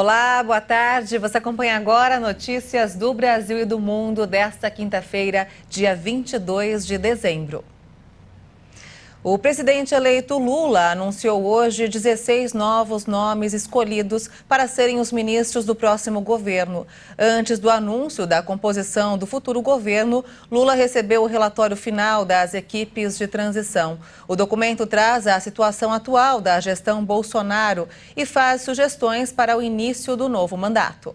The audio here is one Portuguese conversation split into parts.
Olá, boa tarde. Você acompanha agora notícias do Brasil e do mundo desta quinta-feira, dia 22 de dezembro. O presidente eleito Lula anunciou hoje 16 novos nomes escolhidos para serem os ministros do próximo governo. Antes do anúncio da composição do futuro governo, Lula recebeu o relatório final das equipes de transição. O documento traz a situação atual da gestão Bolsonaro e faz sugestões para o início do novo mandato.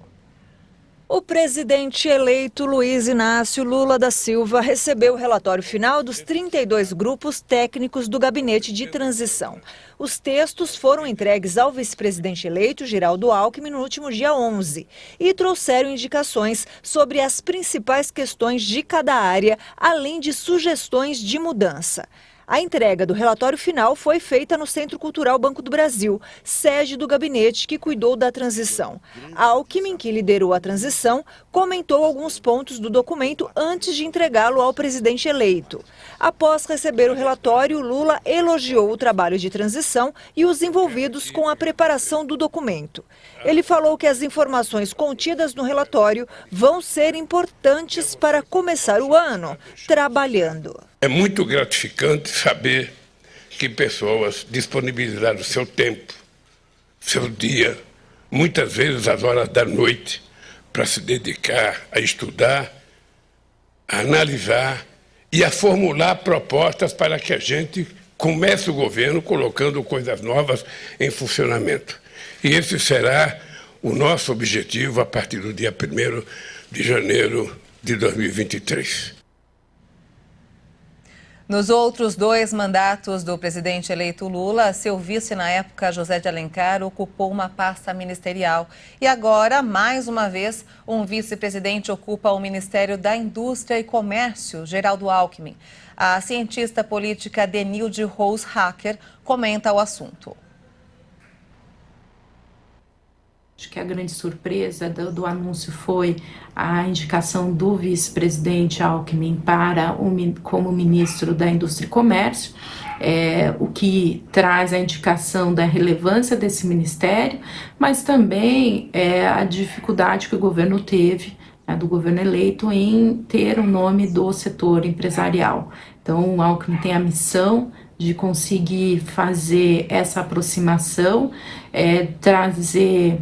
O presidente eleito Luiz Inácio Lula da Silva recebeu o relatório final dos 32 grupos técnicos do gabinete de transição. Os textos foram entregues ao vice-presidente eleito Geraldo Alckmin no último dia 11 e trouxeram indicações sobre as principais questões de cada área, além de sugestões de mudança. A entrega do relatório final foi feita no Centro Cultural Banco do Brasil, sede do gabinete que cuidou da transição. Alckmin, que liderou a transição, comentou alguns pontos do documento antes de entregá-lo ao presidente eleito. Após receber o relatório, Lula elogiou o trabalho de transição e os envolvidos com a preparação do documento. Ele falou que as informações contidas no relatório vão ser importantes para começar o ano trabalhando. É muito gratificante saber que pessoas disponibilizaram seu tempo, seu dia, muitas vezes às horas da noite, para se dedicar a estudar, a analisar e a formular propostas para que a gente comece o governo colocando coisas novas em funcionamento. E esse será o nosso objetivo a partir do dia 1º de janeiro de 2023. Nos outros 2 mandatos do presidente eleito Lula, seu vice na época, José de Alencar, ocupou uma pasta ministerial. E agora, mais uma vez, um vice-presidente ocupa o Ministério da Indústria e Comércio, Geraldo Alckmin. A cientista política Denilde Rose Hacker comenta o assunto. Acho que a grande surpresa do anúncio foi a indicação do vice-presidente Alckmin como ministro da Indústria e Comércio, o que traz a indicação da relevância desse ministério, mas também a dificuldade que o governo teve, do governo eleito, em ter o nome do setor empresarial. Então, o Alckmin tem a missão de conseguir fazer essa aproximação, trazer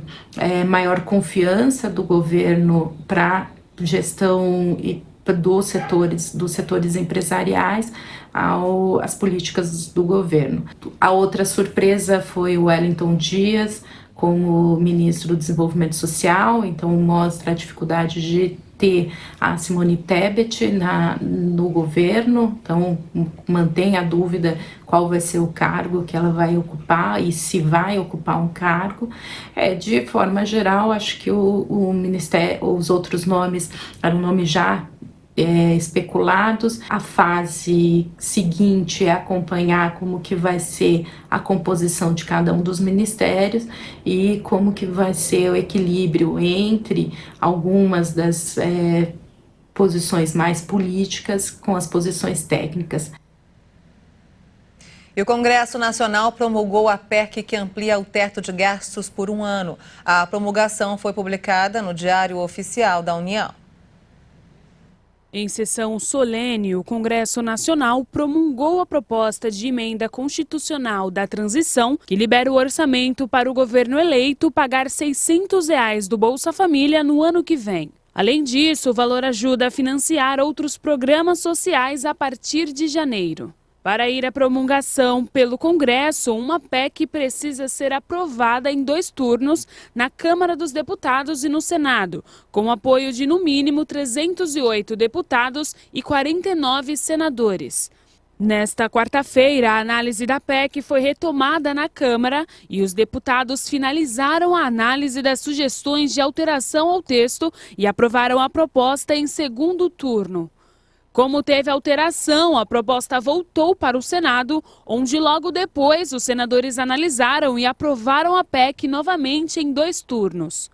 maior confiança do governo para a gestão dos setores empresariais às políticas do governo. A outra surpresa foi o Wellington Dias como ministro do Desenvolvimento Social, então mostra a dificuldade de ter a Simone Tebet no governo, então mantém a dúvida qual vai ser o cargo que ela vai ocupar e se vai ocupar um cargo. De forma geral, acho que o ministério, os outros nomes eram nomes já especulados. A fase seguinte é acompanhar como que vai ser a composição de cada um dos ministérios e como que vai ser o equilíbrio entre algumas das posições mais políticas com as posições técnicas. E o Congresso Nacional promulgou a PEC que amplia o teto de gastos por 1 ano. A promulgação foi publicada no Diário Oficial da União. Em sessão solene, o Congresso Nacional promulgou a proposta de emenda constitucional da transição, que libera o orçamento para o governo eleito pagar R$ 600 do Bolsa Família no ano que vem. Além disso, o valor ajuda a financiar outros programas sociais a partir de janeiro. Para ir à promulgação pelo Congresso, uma PEC precisa ser aprovada em 2 turnos na Câmara dos Deputados e no Senado, com apoio de no mínimo 308 deputados e 49 senadores. Nesta quarta-feira, a análise da PEC foi retomada na Câmara e os deputados finalizaram a análise das sugestões de alteração ao texto e aprovaram a proposta em 2º turno. Como teve alteração, a proposta voltou para o Senado, onde logo depois os senadores analisaram e aprovaram a PEC novamente em 2 turnos.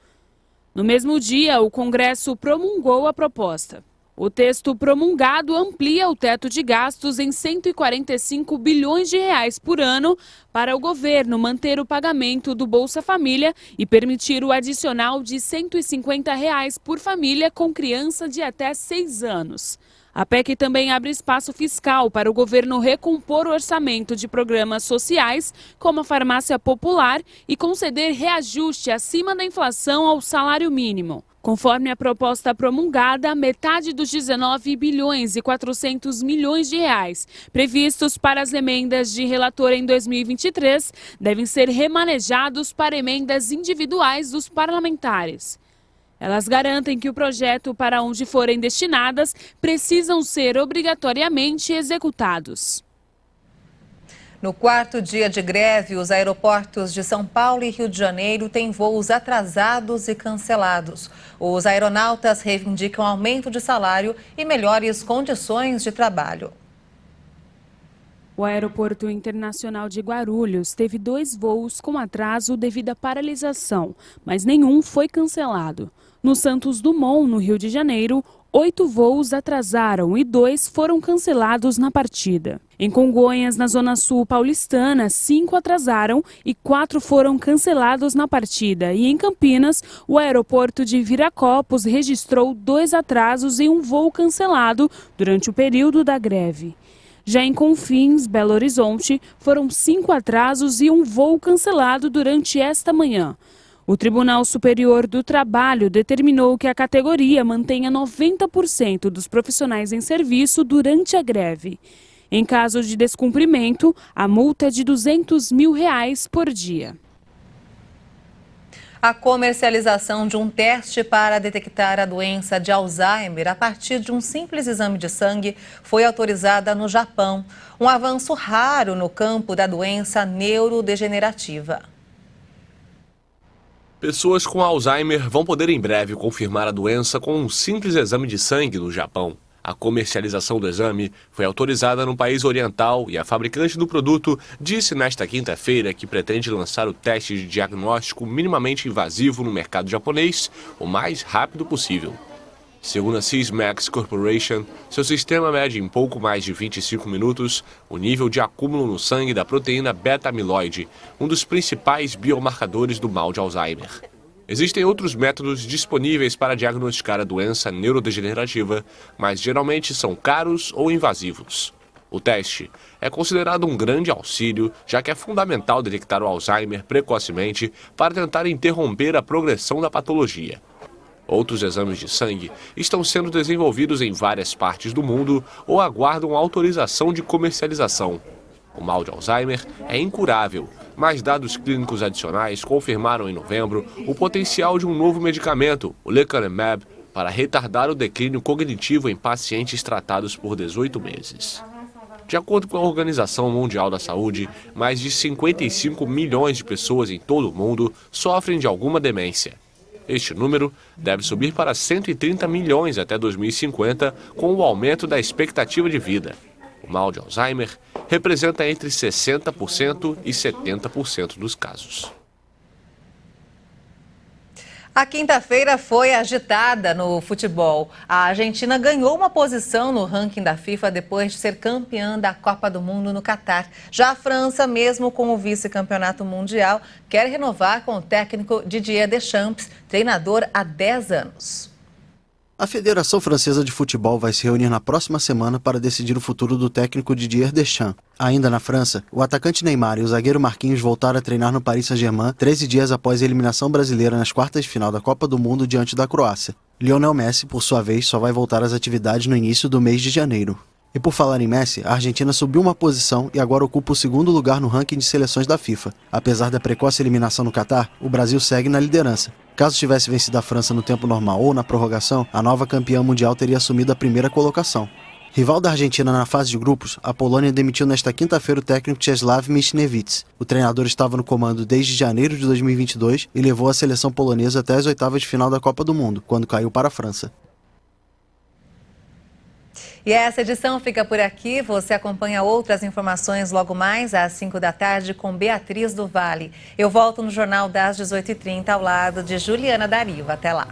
No mesmo dia, o Congresso promulgou a proposta. O texto promulgado amplia o teto de gastos em 145 bilhões de reais por ano para o governo manter o pagamento do Bolsa Família e permitir o adicional de R$ 150 reais por família com criança de até 6 anos. A PEC também abre espaço fiscal para o governo recompor o orçamento de programas sociais, como a farmácia popular, e conceder reajuste acima da inflação ao salário mínimo. Conforme a proposta promulgada, metade dos 19 bilhões e 400 milhões de reais previstos para as emendas de relator em 2023 devem ser remanejados para emendas individuais dos parlamentares. Elas garantem que o projeto para onde forem destinadas precisam ser obrigatoriamente executados. No quarto dia de greve, os aeroportos de São Paulo e Rio de Janeiro têm voos atrasados e cancelados. Os aeronautas reivindicam aumento de salário e melhores condições de trabalho. O Aeroporto Internacional de Guarulhos teve 2 voos com atraso devido à paralisação, mas nenhum foi cancelado. No Santos Dumont, no Rio de Janeiro, 8 voos atrasaram e 2 foram cancelados na partida. Em Congonhas, na Zona Sul paulistana, 5 atrasaram e 4 foram cancelados na partida. E em Campinas, o aeroporto de Viracopos registrou 2 atrasos e 1 voo cancelado durante o período da greve. Já em Confins, Belo Horizonte, foram 5 atrasos e 1 voo cancelado durante esta manhã. O Tribunal Superior do Trabalho determinou que a categoria mantenha 90% dos profissionais em serviço durante a greve. Em caso de descumprimento, a multa é de R$ 200 mil por dia. A comercialização de um teste para detectar a doença de Alzheimer a partir de um simples exame de sangue foi autorizada no Japão. Um avanço raro no campo da doença neurodegenerativa. Pessoas com Alzheimer vão poder em breve confirmar a doença com um simples exame de sangue no Japão. A comercialização do exame foi autorizada no país oriental e a fabricante do produto disse nesta quinta-feira que pretende lançar o teste de diagnóstico minimamente invasivo no mercado japonês o mais rápido possível. Segundo a Sysmex Corporation, seu sistema mede em pouco mais de 25 minutos o nível de acúmulo no sangue da proteína beta-amiloide, um dos principais biomarcadores do mal de Alzheimer. Existem outros métodos disponíveis para diagnosticar a doença neurodegenerativa, mas geralmente são caros ou invasivos. O teste é considerado um grande auxílio, já que é fundamental detectar o Alzheimer precocemente para tentar interromper a progressão da patologia. Outros exames de sangue estão sendo desenvolvidos em várias partes do mundo ou aguardam autorização de comercialização. O mal de Alzheimer é incurável, mas dados clínicos adicionais confirmaram em novembro o potencial de um novo medicamento, o lecanemab, para retardar o declínio cognitivo em pacientes tratados por 18 meses. De acordo com a Organização Mundial da Saúde, mais de 55 milhões de pessoas em todo o mundo sofrem de alguma demência. Este número deve subir para 130 milhões até 2050, com o aumento da expectativa de vida. O mal de Alzheimer representa entre 60% e 70% dos casos. A quinta-feira foi agitada no futebol. A Argentina ganhou uma posição no ranking da FIFA depois de ser campeã da Copa do Mundo no Catar. Já a França, mesmo com o vice-campeonato mundial, quer renovar com o técnico Didier Deschamps, treinador há 10 anos. A Federação Francesa de Futebol vai se reunir na próxima semana para decidir o futuro do técnico Didier Deschamps. Ainda na França, o atacante Neymar e o zagueiro Marquinhos voltaram a treinar no Paris Saint-Germain 13 dias após a eliminação brasileira nas quartas de final da Copa do Mundo diante da Croácia. Lionel Messi, por sua vez, só vai voltar às atividades no início do mês de janeiro. E por falar em Messi, a Argentina subiu uma posição e agora ocupa o 2º lugar no ranking de seleções da FIFA. Apesar da precoce eliminação no Catar, o Brasil segue na liderança. Caso tivesse vencido a França no tempo normal ou na prorrogação, a nova campeã mundial teria assumido a primeira colocação. Rival da Argentina na fase de grupos, a Polônia demitiu nesta quinta-feira o técnico Czesław Michniewicz. O treinador estava no comando desde janeiro de 2022 e levou a seleção polonesa até as oitavas de final da Copa do Mundo, quando caiu para a França. E essa edição fica por aqui. Você acompanha outras informações logo mais às 5 da tarde com Beatriz do Vale. Eu volto no Jornal das 18h30 ao lado de Juliana Dariva. Até lá.